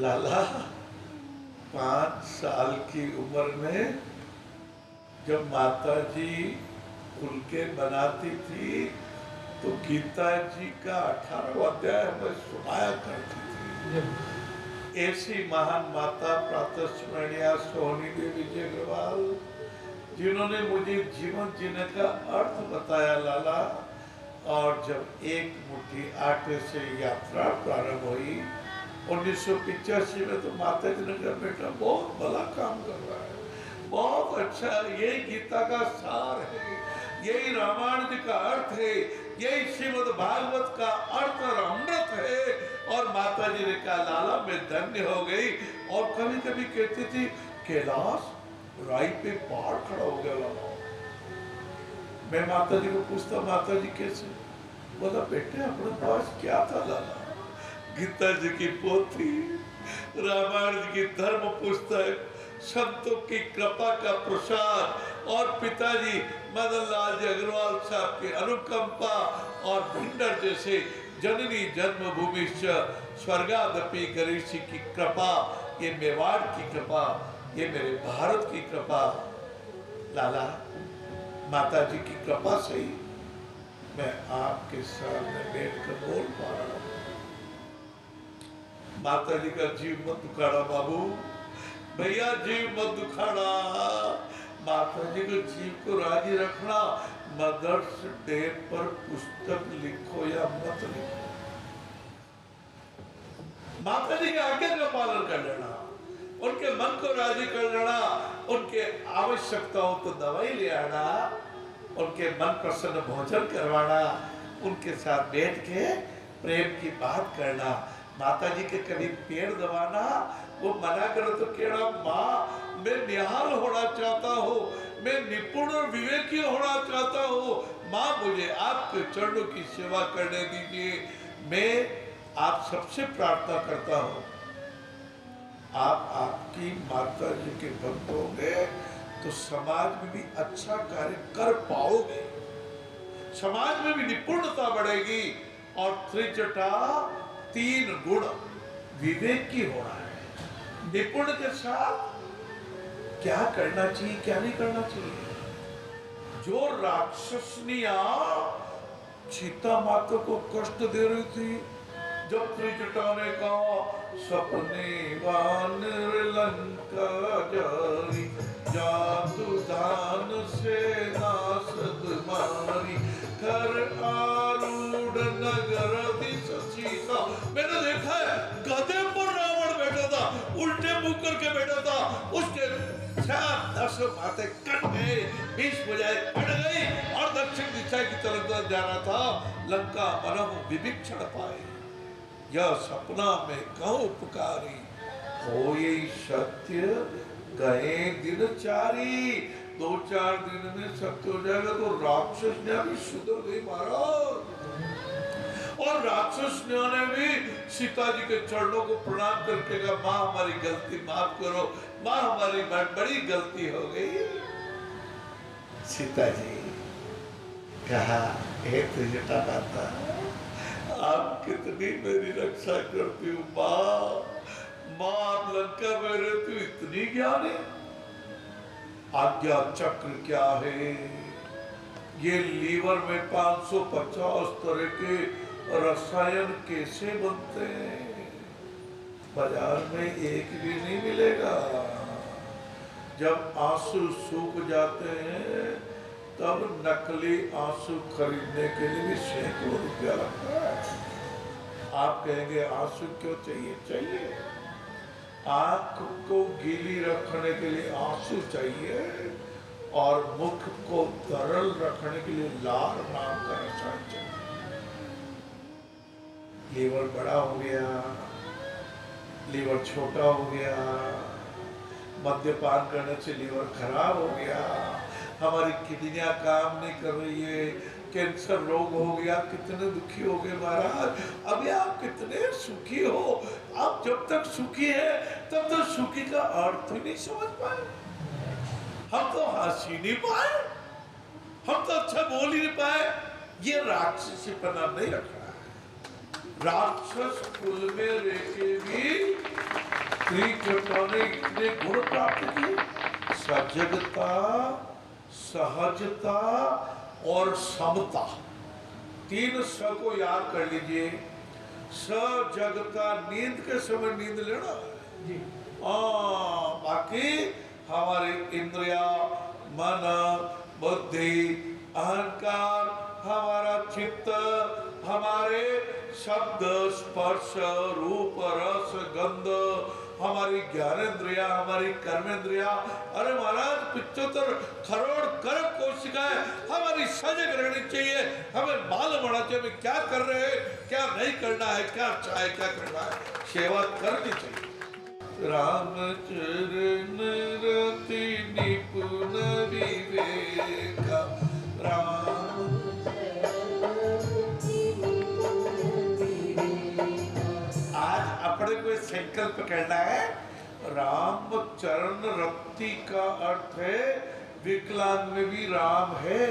लाला 5 साल की उम्र में जब माता जी फुलके बनाती थी तो गीता जी का 18वां अध्याय हमें सुनाया करती थी। ऐसी महान माता प्रातः स्मरणीय सोहनी देवी जी अग्रवाल, जिन्होंने मुझे जीवन जीने का अर्थ बताया लाला। और जब एक मुट्ठी आटे से यात्रा प्रारंभ हुई 1985 में, तो माता जी ने कहा बेटा बहुत भला काम कर रहा है, बहुत अच्छा, यही गीता का सार है, यही रामायण जी का अर्थ है, यही श्रीमद् भागवत का अर्थ और अमृत है। और माता जी ने कहा लाला मैं धन्य हो गई। और कभी कभी कहती थी कैलाश राई पे पहाड़ खड़ा हो गया लाला। मैं माता जी को पूछता माता जी कैसे? बोला बेटे अपने पास क्या था लाला? गीता जी की पोथी, रामायण जी की धर्म पुस्तक, संतों की कृपा का प्रसाद और पिताजी मदन लाल जी अग्रवाल साहब की अनुकंपा और भिंडर जैसे जननी जन्मभूमि स्वर्गादपि गरीषि की कृपा, ये मेवाड़ की कृपा, ये मेरे भारत की कृपा। लाला माता जी की कृपा से ही मैं आपके सामने बैठकर बोल पा रहा हूँ। माता जी का जीव मत दुखाड़ा बाबू, भैया जीव मत दुखाड़ा। माता जी को जीव को राजी रखना। मदर्स डे पर पुस्तक लिखो या मत लिखो, माता जी के आज्ञा का पालन कर लेना, उनके मन को राजी कर लेना, उनके आवश्यकता हो तो दवाई ले आना, उनके मन प्रसन्न भोजन करवाना, उनके साथ बैठ के प्रेम की बात करना। माता जी के कभी पेड़ दबाना, वो मना करो तो कहना माँ मैं निहाल होना चाहता हूँ, मैं निपुण और विवेकी होना चाहता हूँ, माँ मुझे आपके चरणों की सेवा करने दीजिए। मैं आप सबसे प्रार्थना करता हूँ, आप आपकी माता जी के भक्त होंगे तो समाज में भी अच्छा कार्य कर पाओगे, समाज में भी निपुणता बढ़ेगी। और त्रिजटा 3 गुण विवेक की होना है। निपुण के साथ क्या करना चाहिए क्या नहीं करना चाहिए। जो राक्षसनिया सीता माता को कष्ट दे रही थी, जब त्रिजटा ने कहा सपने वानर लंका जारी, जादू दान से नासद मारी, कर आरूढ़ नगर सीता। मैंने देखा है गधे पर रावण बैठा था, उल्टे मुंह करके बैठा था, उसके 10 माथे कट गए, 20 बजाय कट गई और दक्षिण दिशा की तरफ जा रहा था। लंका मनम विभिक्षण पाए, यह सपना में कहूं पुकारी, हो यही सत्य गए दिन चारी। 2-4 दिन में सत्य हो जाएगा। तो राक्षस ने भी सुधर गई महाराज, और राक्षस ने भी सीता जी के चरणों को प्रणाम करके कहा माँ हमारी गलती माफ करो, माँ हमारी बड़ी गलती हो गई। सीता जी कहा हे त्रिजटा माता, आप कितनी मेरी रक्षा करती हूँ माँ, माँ आप लंका में रहती हूँ इतनी ज्ञानी। आज्ञा चक्र क्या है? ये लीवर में 550 तरह के रसायन कैसे बनते हैं, बाजार में एक भी नहीं मिलेगा। जब आंसू सूख जाते हैं तब नकली आंसू खरीदने के लिए भी सैकड़ों रुपया लगता है। आप कहेंगे आंसू क्यों चाहिए? चाहिए, आंख को गीली रखने के लिए आंसू चाहिए और मुख को तरल रखने के लिए लार नाम का रसायन चाहिए। लीवर बड़ा हो गया, लीवर छोटा हो गया, मद्यपान करने से लीवर खराब हो गया, हमारी किडनियां काम नहीं कर रही है, कैंसर रोग हो गया, कितने दुखी हो गए महाराज। अभी आप कितने सुखी हो, आप जब तक सुखी है तब तक सुखी का अर्थ ही नहीं समझ पाए। हम तो हंसी नहीं पाए, हम तो अच्छा बोल ही नहीं पाए। ये राक्षसीपना नहीं रख रहा है। राक्षस कुल में रह के भी श्री कृष्ण ने इतने गुण प्राप्त किए, सजगता, सहजता और समता। तीन स को याद कर लीजिए। सजगता, नींद के समय नींद लेना जी। बाकी हमारे इंद्रिया, मन, बुद्धि, अहंकार, हमारा चित्त, हमारे शब्द, स्पर्श, रूप, रस, गंध, हमारी ज्ञानेन्द्रिया, हमारी कर्मेंद्रिया, अरे महाराज 75 करोड़ करोड़ कोशिकाएं हमारी सजग रहनी चाहिए। हमें मालूम होना चाहिए हमें क्या कर रहे हैं, क्या नहीं करना है, क्या चाहे, क्या करना है, सेवा करनी चाहिए। रामचरण रति निपुण विवेक, राम आज अपने को संकल्प करना है। राम चरण रति का अर्थ है विकलांग में भी राम है।